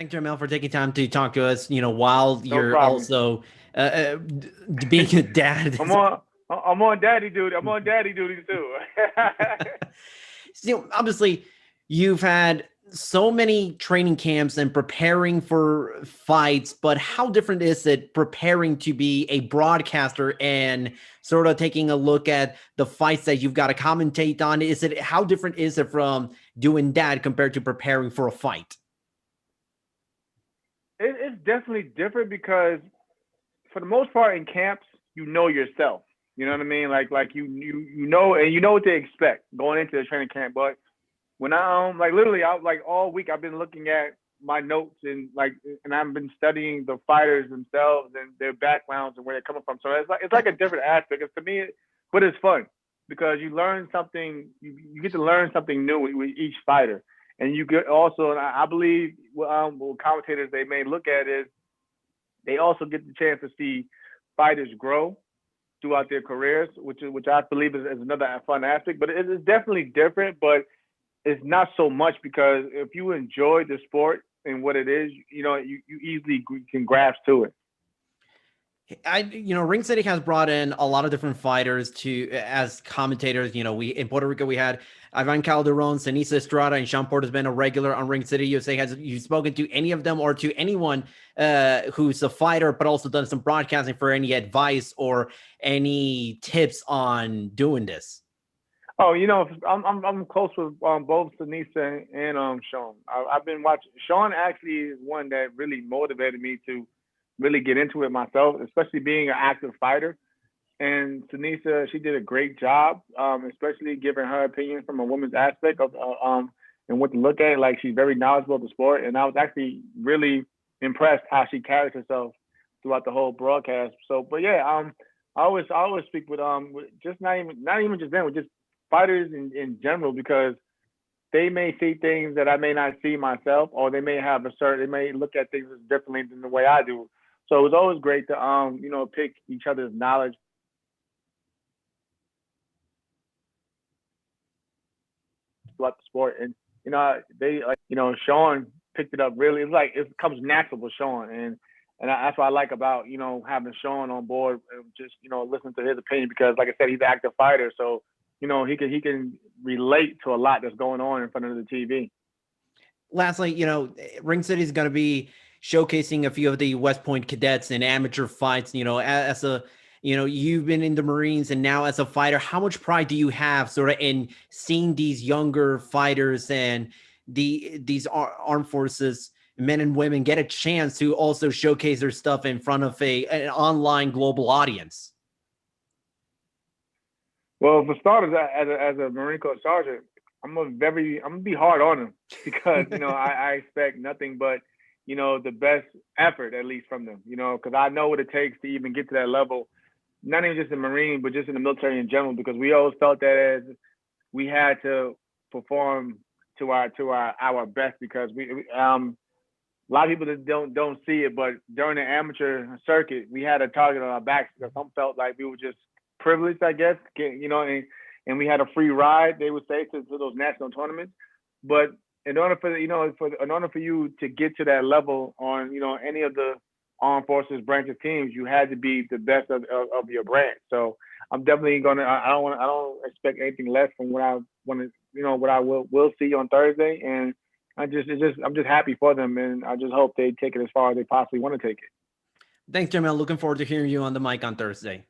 Thanks, Jamel, for taking time to talk to us. While No you're problem. also being a dad. I'm on daddy duty. I'm on daddy duty too. Obviously, you've had so many training camps and preparing for fights, but how different is it preparing to be a broadcaster and sort of taking a look at the fights that you've got to commentate on? How different is it from doing that compared to preparing for a fight? It's definitely different because for the most part in camps, you know yourself. You know what I mean? You know and you know what to expect going into the training camp. But when like literally I like all week I've been looking at my notes and I've been studying the fighters themselves and their backgrounds and where they're coming from. So it's like a different aspect. It's to me, but it's fun because you learn something. You get to learn something new with each fighter, and you get also. And I believe what commentators they may look at is they also get the chance to see fighters grow throughout their careers, which I believe is another fun aspect. But it is definitely different, but it's not so much because if you enjoy the sport and what it is, you easily can grasp to it. Ring City has brought in a lot of different fighters to as commentators. We in Puerto Rico we had Ivan Calderon, Sinisa Estrada, and Sean Porter's been a regular on Ring City USA. Has you spoken to any of them or to anyone who's a fighter, but also done some broadcasting for any advice or any tips on doing this? Oh, I'm close with both Tanisa and Sean. I've been watching. Sean actually is one that really motivated me to really get into it myself, especially being an active fighter. And Tanisa, she did a great job, especially giving her opinion from a woman's aspect of and what to look at. Like she's very knowledgeable of the sport, and I was actually really impressed how she carried herself throughout the whole broadcast. So, but yeah, I always speak with just not even just them, with just fighters in general because they may see things that I may not see myself, or they may look at things differently than the way I do. So it was always great to pick each other's knowledge throughout the sport. And they Sean picked it up really. It's like it comes natural with Sean, and that's what I like about having Sean on board and just listening to his opinion because like I said, he's an active fighter, so he can relate to a lot that's going on in front of the TV. Lastly, Ring City is going to be showcasing a few of the West Point cadets in amateur fights. As a you've been in the Marines and now as a fighter, how much pride do you have sort of in seeing these younger fighters and these armed forces men and women get a chance to also showcase their stuff in front of an online global audience? Well, for starters, as a Marine Corps sergeant, I'm gonna be hard on them because I expect nothing but the best effort at least from them. Because I know what it takes to even get to that level, not even just in Marine, but just in the military in general. Because we always felt that as we had to perform to our best because a lot of people that don't see it, but during the amateur circuit, we had a target on our backs because some felt like we were just privileged, I guess, and we had a free ride. They would say to those national tournaments, but in order in order for you to get to that level on any of the armed forces branch of teams, you had to be the best of your branch. So I'm definitely gonna. I don't expect anything less from what I want to. What I will see on Thursday, and I'm just happy for them, and I just hope they take it as far as they possibly want to take it. Thanks, Jamel. Looking forward to hearing you on the mic on Thursday.